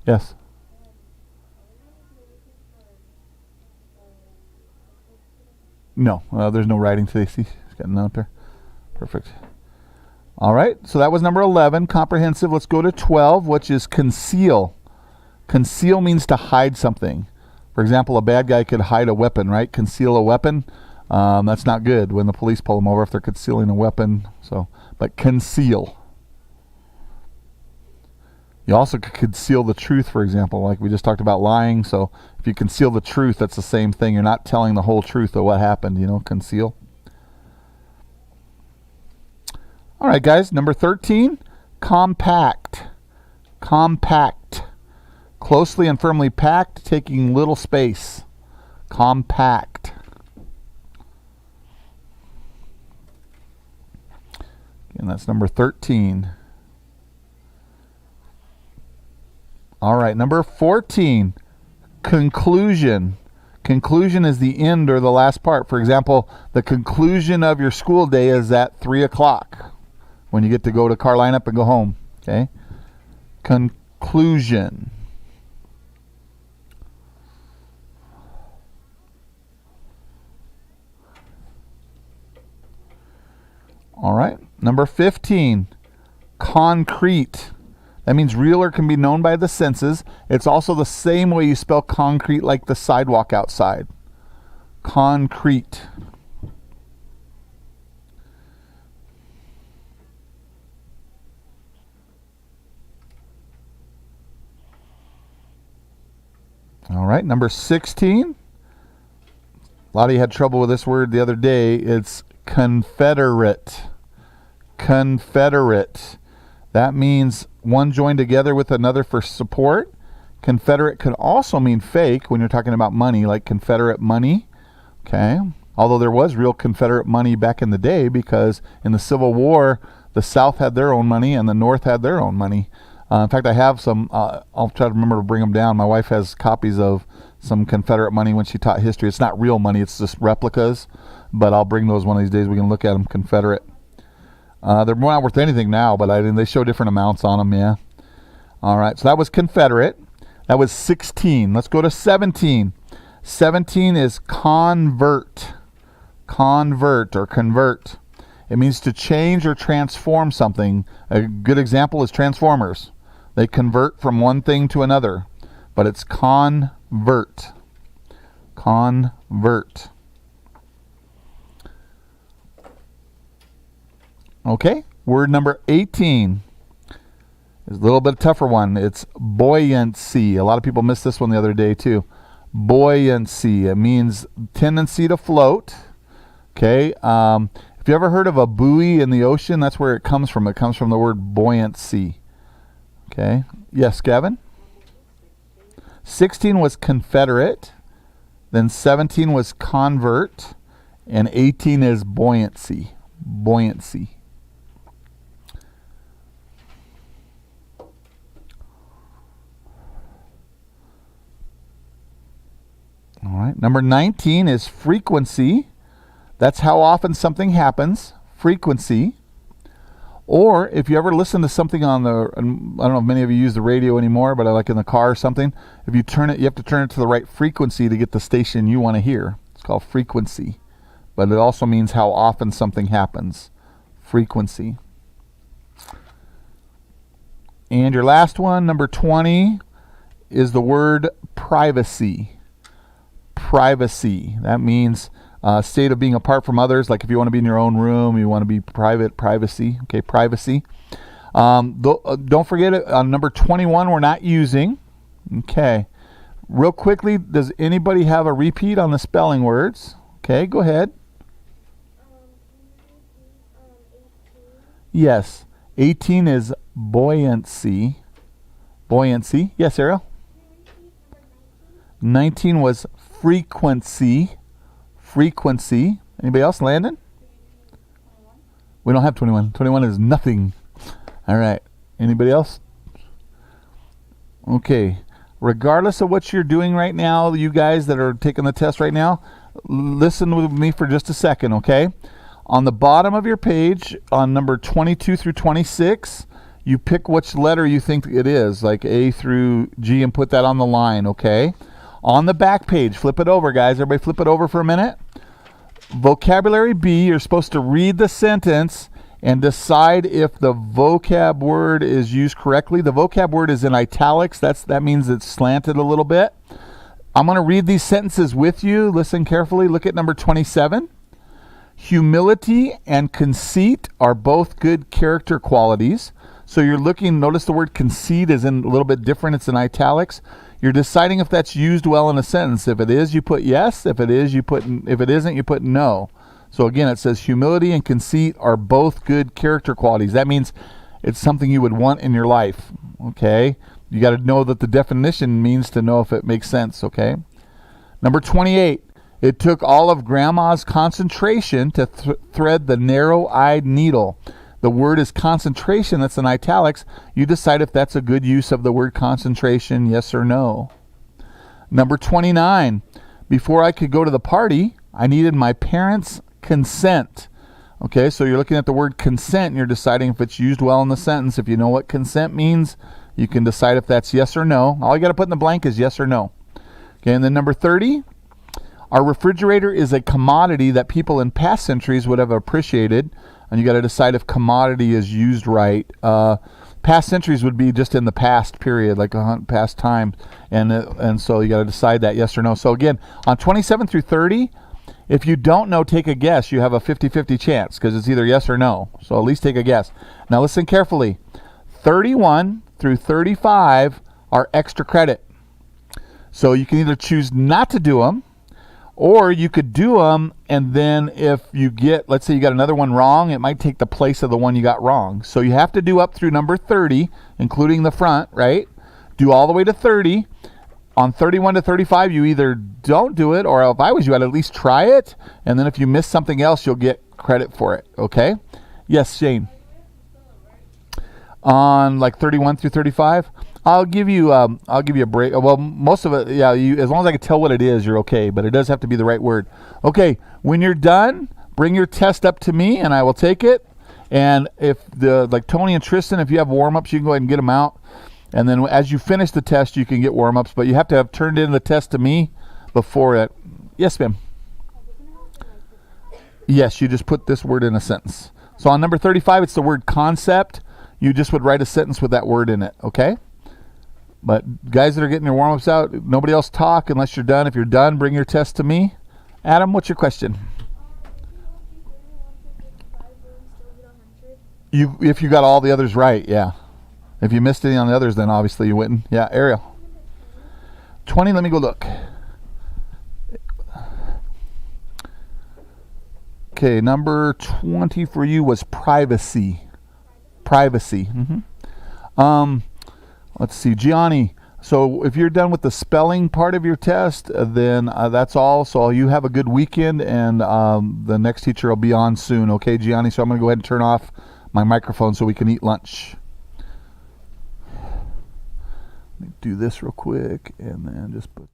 Yes. No, there's no writing today. See, it's got none up there. Perfect. All right, so that was number 11, comprehensive. Let's go to 12, which is conceal. Conceal means to hide something. For example, a bad guy could hide a weapon, right? Conceal a weapon. That's not good when the police pull them over if they're concealing a weapon. So, but conceal. You also could conceal the truth, for example, like we just talked about lying. So if you conceal the truth, that's the same thing. You're not telling the whole truth of what happened, you know, conceal. All right, guys, number 13, compact. Compact. Closely and firmly packed, taking little space. Compact. And that's number 13. All right, number 14, conclusion. Conclusion is the end or the last part. For example, the conclusion of your school day is at 3 o'clock when you get to go to car lineup and go home. Okay? Conclusion. All right, number 15, concrete. That means real or can be known by the senses. It's also the same way you spell concrete, like the sidewalk outside. Concrete. All right, number 16. A lot of you had trouble with this word the other day. It's confederate. Confederate. That means one joined together with another for support. Confederate can also mean fake when you're talking about money, like Confederate money. Okay. Although there was real Confederate money back in the day, because in the Civil War, the South had their own money and the North had their own money. In fact, I have some, I'll try to remember to bring them down. My wife has copies of some Confederate money when she taught history. It's not real money, it's just replicas, but I'll bring those one of these days. We can look at them, Confederate. They're not worth anything now, but they show different amounts on them, yeah. All right, so that was Confederate. That was 16. Let's go to 17. 17 is convert. Convert or convert. It means to change or transform something. A good example is Transformers. They convert from one thing to another, but it's convert. Convert. Okay, word number 18 is a little bit tougher one. It's buoyancy. A lot of people missed this one the other day too. Buoyancy. It means tendency to float. Okay, if you ever heard of a buoy in the ocean, that's where it comes from. It comes from the word buoyancy. Okay, yes, Gavin? 16 was confederate, then 17 was convert, and 18 is buoyancy. Buoyancy. All right, number 19 is frequency. That's how often something happens, frequency. Or if you ever listen to something on the, I don't know if many of you use the radio anymore, but like in the car or something, if you turn it, you have to turn it to the right frequency to get the station you want to hear. It's called frequency. But it also means how often something happens, frequency. And your last one, number 20, is the word privacy. Privacy. That means state of being apart from others. Like if you want to be in your own room, you want to be private, privacy. Okay, privacy. Don't forget it, number 21 we're not using. Okay. Real quickly, does anybody have a repeat on the spelling words? Okay, go ahead. 18. Yes. 18 is buoyancy. Buoyancy. Yes, Ariel? 19 was frequency. Frequency. Anybody else? Landon? 21. We don't have 21. 21 is nothing. All right. Anybody else? Okay. Regardless of what you're doing right now, you guys that are taking the test right now, listen with me for just a second, okay? On the bottom of your page, on number 22 through 26, you pick which letter you think it is, like A through G, and put that on the line, okay? On the back page, flip it over, guys. Everybody flip it over for a minute. Vocabulary B, you're supposed to read the sentence and decide if the vocab word is used correctly. The vocab word is in italics. That means it's slanted a little bit. I'm going to read these sentences with you. Listen carefully. Look at number 27. Humility and conceit are both good character qualities. So you're looking, notice the word conceit is in a little bit different. It's in italics. You're deciding if that's used well in a sentence. If it is, you put yes. If it is, if it isn't, you put no. So again, it says humility and conceit are both good character qualities. That means it's something you would want in your life. Okay? You got to know that the definition means to know if it makes sense, okay? Number 28. It took all of Grandma's concentration to thread the narrow-eyed needle. The word is concentration. That's in italics. You decide if that's a good use of the word concentration, yes or no. Number 29. Before I could go to the party, I needed my parents' consent. Okay, so you're looking at the word consent and you're deciding if it's used well in the sentence. If you know what consent means, you can decide if that's yes or no. All you got to put in the blank is yes or no. Okay, and then number 30. Our refrigerator is a commodity that people in past centuries would have appreciated. And you got to decide if commodity is used right. Past centuries would be just in the past period, like past time. And so you got to decide that yes or no. So again, on 27 through 30, if you don't know, take a guess. You have a 50-50 chance because it's either yes or no. So at least take a guess. Now listen carefully. 31 through 35 are extra credit. So you can either choose not to do them, or you could do them, and then if you get, let's say you got another one wrong, it might take the place of the one you got wrong. So you have to do up through number 30, including the front, right? Do all the way to 30. On 31 to 35, you either don't do it, or if I was you, I'd at least try it. And then if you miss something else, you'll get credit for it, okay? Yes, Shane. On like 31 through 35, I'll give you a break. Well, most of it, yeah. As long as I can tell what it is, you're okay. But it does have to be the right word. Okay. When you're done, bring your test up to me, and I will take it. And if like Tony and Tristan, if you have warm-ups, you can go ahead and get them out. And then as you finish the test, you can get warm-ups. But you have to have turned in the test to me before that. Yes, ma'am. Yes, you just put this word in a sentence. So on number 35, it's the word concept. You just would write a sentence with that word in it. Okay. But guys that are getting your warm-ups out, nobody else talk unless you're done. If you're done, bring your test to me. Adam, what's your question? If you got all the others right, yeah. If you missed any on the others, then obviously you wouldn't. Yeah, Ariel. 20, let me go look. Okay, number 20 for you was privacy. Privacy. Let's see, Gianni. So if you're done with the spelling part of your test, then that's all. So you have a good weekend, and the next teacher will be on soon. Okay, Gianni? So I'm going to go ahead and turn off my microphone so we can eat lunch. Let me do this real quick, and then just put...